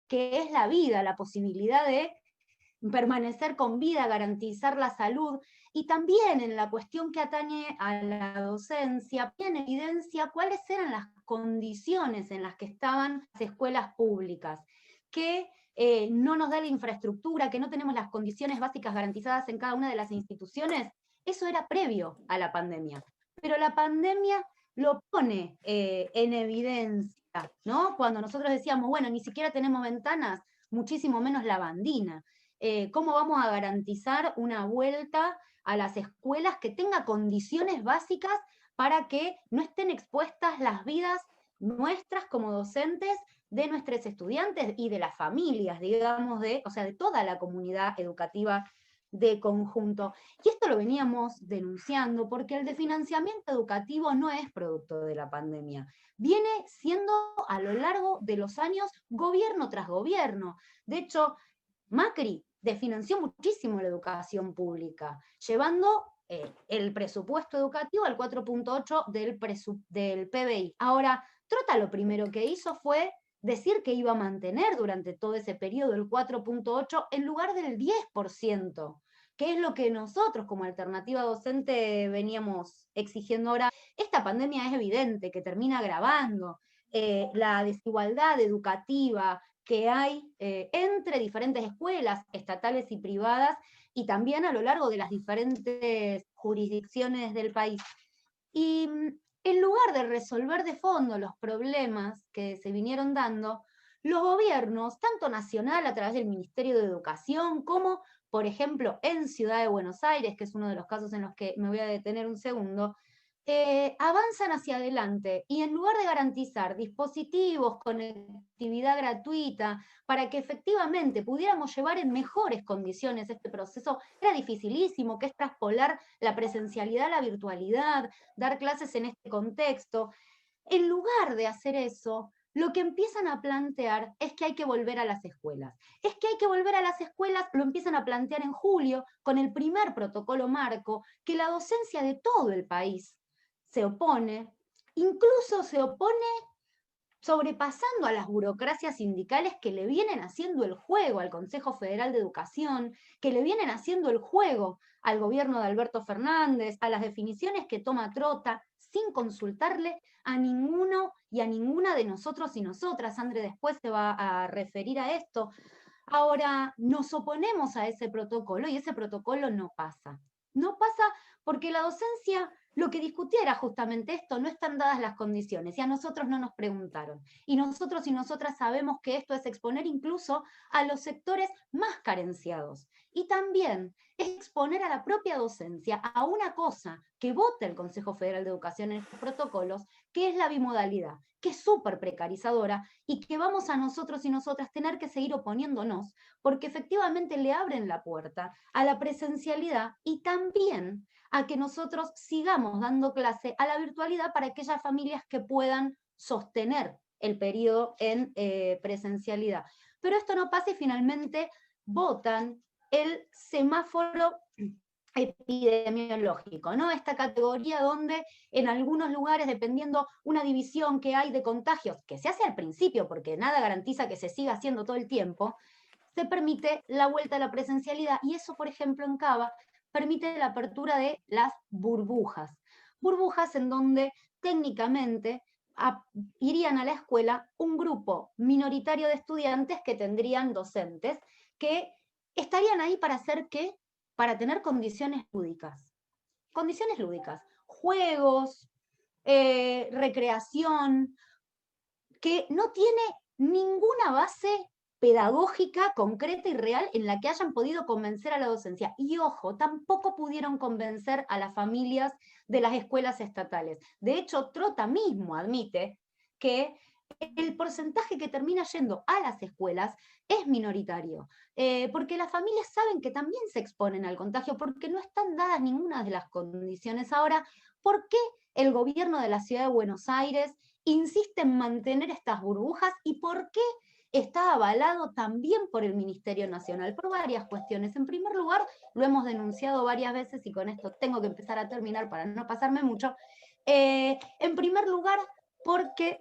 que es la vida, la posibilidad de permanecer con vida, garantizar la salud, y también en la cuestión que atañe a la docencia, en evidencia cuáles eran las condiciones en las que estaban las escuelas públicas, que no nos da la infraestructura, que no tenemos las condiciones básicas garantizadas en cada una de las instituciones. Eso era previo a la pandemia, pero la pandemia lo pone en evidencia, ¿no? Cuando nosotros decíamos, bueno, ni siquiera tenemos ventanas, muchísimo menos lavandina. ¿Cómo vamos a garantizar una vuelta a las escuelas que tenga condiciones básicas para que no estén expuestas las vidas nuestras como docentes, de nuestros estudiantes y de las familias, digamos, o sea, de toda la comunidad educativa de conjunto? Y esto lo veníamos denunciando porque el desfinanciamiento educativo no es producto de la pandemia. Viene siendo a lo largo de los años gobierno tras gobierno. De hecho, Macri desfinanció muchísimo la educación pública, llevando el presupuesto educativo al 4,8 del PBI. Ahora, Trota lo primero que hizo fue decir que iba a mantener durante todo ese periodo el 4,8 en lugar del 10%, que es lo que nosotros como alternativa docente veníamos exigiendo ahora. Esta pandemia es evidente que termina agravando la desigualdad educativa que hay entre diferentes escuelas estatales y privadas, y también a lo largo de las diferentes jurisdicciones del país. Y en lugar de resolver de fondo los problemas que se vinieron dando, los gobiernos, tanto nacional a través del Ministerio de Educación, como, por ejemplo, en Ciudad de Buenos Aires, que es uno de los casos en los que me voy a detener un segundo, avanzan hacia adelante, y en lugar de garantizar dispositivos, conectividad gratuita, para que efectivamente pudiéramos llevar en mejores condiciones este proceso, era dificilísimo, que es traspolar la presencialidad a la virtualidad, dar clases en este contexto. En lugar de hacer eso, lo que empiezan a plantear es que hay que volver a las escuelas. Es que hay que volver a las escuelas, lo empiezan a plantear en julio, con el primer protocolo marco, que la docencia de todo el país se opone, incluso se opone sobrepasando a las burocracias sindicales que le vienen haciendo el juego al Consejo Federal de Educación, que le vienen haciendo el juego al gobierno de Alberto Fernández, a las definiciones que toma Trota, sin consultarle a ninguno y a ninguna de nosotros y nosotras. André después se va a referir a esto. Ahora, nos oponemos a ese protocolo y ese protocolo no pasa. No pasa porque la docencia lo que discutía era justamente esto: no están dadas las condiciones, y a nosotros no nos preguntaron. Y nosotros y nosotras sabemos que esto es exponer incluso a los sectores más carenciados. Y también es exponer a la propia docencia a una cosa que vota el Consejo Federal de Educación en estos protocolos, que es la bimodalidad, que es súper precarizadora, y que vamos a nosotros y nosotras tener que seguir oponiéndonos, porque efectivamente le abren la puerta a la presencialidad y también a que nosotros sigamos dando clase a la virtualidad para aquellas familias que puedan sostener el periodo en presencialidad. Pero esto no pasa y finalmente votan el semáforo epidemiológico, ¿no? Esta categoría donde en algunos lugares, dependiendo una división que hay de contagios, que se hace al principio porque nada garantiza que se siga haciendo todo el tiempo, se permite la vuelta a la presencialidad, y eso, por ejemplo, en Cava, permite la apertura de las burbujas. Burbujas en donde técnicamente irían a la escuela un grupo minoritario de estudiantes que tendrían docentes, que estarían ahí para hacer ¿qué? Para tener condiciones lúdicas. Condiciones lúdicas, juegos, recreación, que no tiene ninguna base pedagógica concreta y real en la que hayan podido convencer a la docencia. Y ojo, tampoco pudieron convencer a las familias de las escuelas estatales. De hecho, Trota mismo admite que el porcentaje que termina yendo a las escuelas es minoritario, porque las familias saben que también se exponen al contagio, porque no están dadas ninguna de las condiciones. Ahora, ¿por qué el gobierno de la ciudad de Buenos Aires insiste en mantener estas burbujas, y por qué está avalado también por el Ministerio Nacional? Por varias cuestiones. En primer lugar, lo hemos denunciado varias veces, y con esto tengo que empezar a terminar para no pasarme mucho. En primer lugar, porque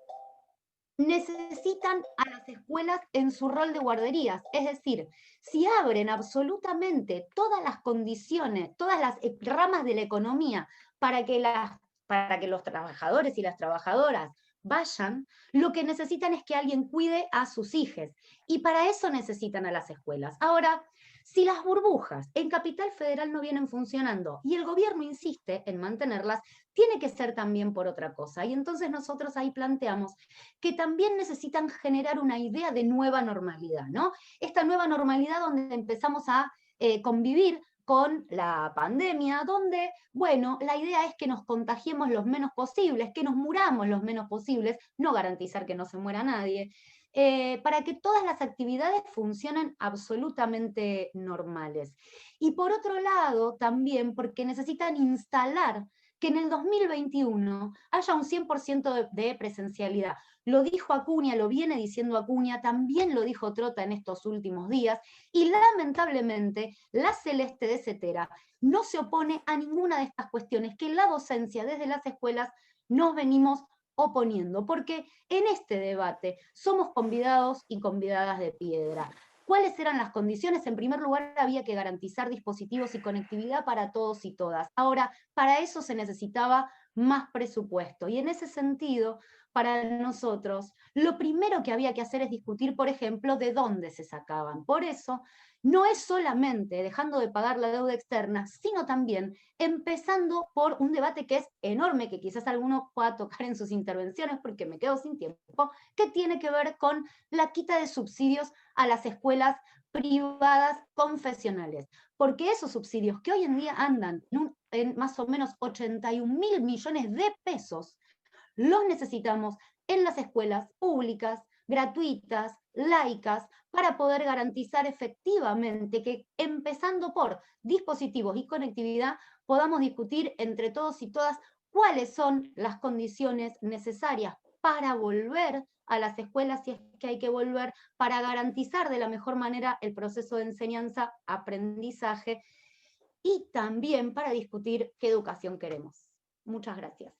necesitan a las escuelas en su rol de guarderías. Es decir, si abren absolutamente todas las condiciones, todas las ramas de la economía para que los trabajadores y las trabajadoras vayan, lo que necesitan es que alguien cuide a sus hijos. Y para eso necesitan a las escuelas. Ahora, si las burbujas en Capital Federal no vienen funcionando y el gobierno insiste en mantenerlas, tiene que ser también por otra cosa. Y entonces nosotros ahí planteamos que también necesitan generar una idea de nueva normalidad, ¿no? Esta nueva normalidad donde empezamos a convivir con la pandemia, donde, bueno, la idea es que nos contagiemos los menos posibles, que nos muramos los menos posibles, no garantizar que no se muera nadie, para que todas las actividades funcionen absolutamente normales. Y por otro lado, también porque necesitan instalar que en el 2021 haya un 100% de presencialidad. Lo dijo Acuña, lo viene diciendo Acuña, también lo dijo Trota en estos últimos días, y lamentablemente la Celeste de Cetera no se opone a ninguna de estas cuestiones que la docencia desde las escuelas nos venimos oponiendo, porque en este debate somos convidados y convidadas de piedra. ¿Cuáles eran las condiciones? En primer lugar, había que garantizar dispositivos y conectividad para todos y todas. Ahora, para eso se necesitaba más presupuesto. Y en ese sentido, para nosotros, lo primero que había que hacer es discutir, por ejemplo, de dónde se sacaban. Por eso, no es solamente dejando de pagar la deuda externa, sino también empezando por un debate que es enorme, que quizás alguno pueda tocar en sus intervenciones porque me quedo sin tiempo, que tiene que ver con la quita de subsidios a las escuelas privadas confesionales. Porque esos subsidios que hoy en día andan en más o menos 81.000 millones de pesos, los necesitamos en las escuelas públicas, gratuitas, laicas, para poder garantizar efectivamente que, empezando por dispositivos y conectividad, podamos discutir entre todos y todas cuáles son las condiciones necesarias para volver a las escuelas, si es que hay que volver, para garantizar de la mejor manera el proceso de enseñanza-aprendizaje y también para discutir qué educación queremos. Muchas gracias.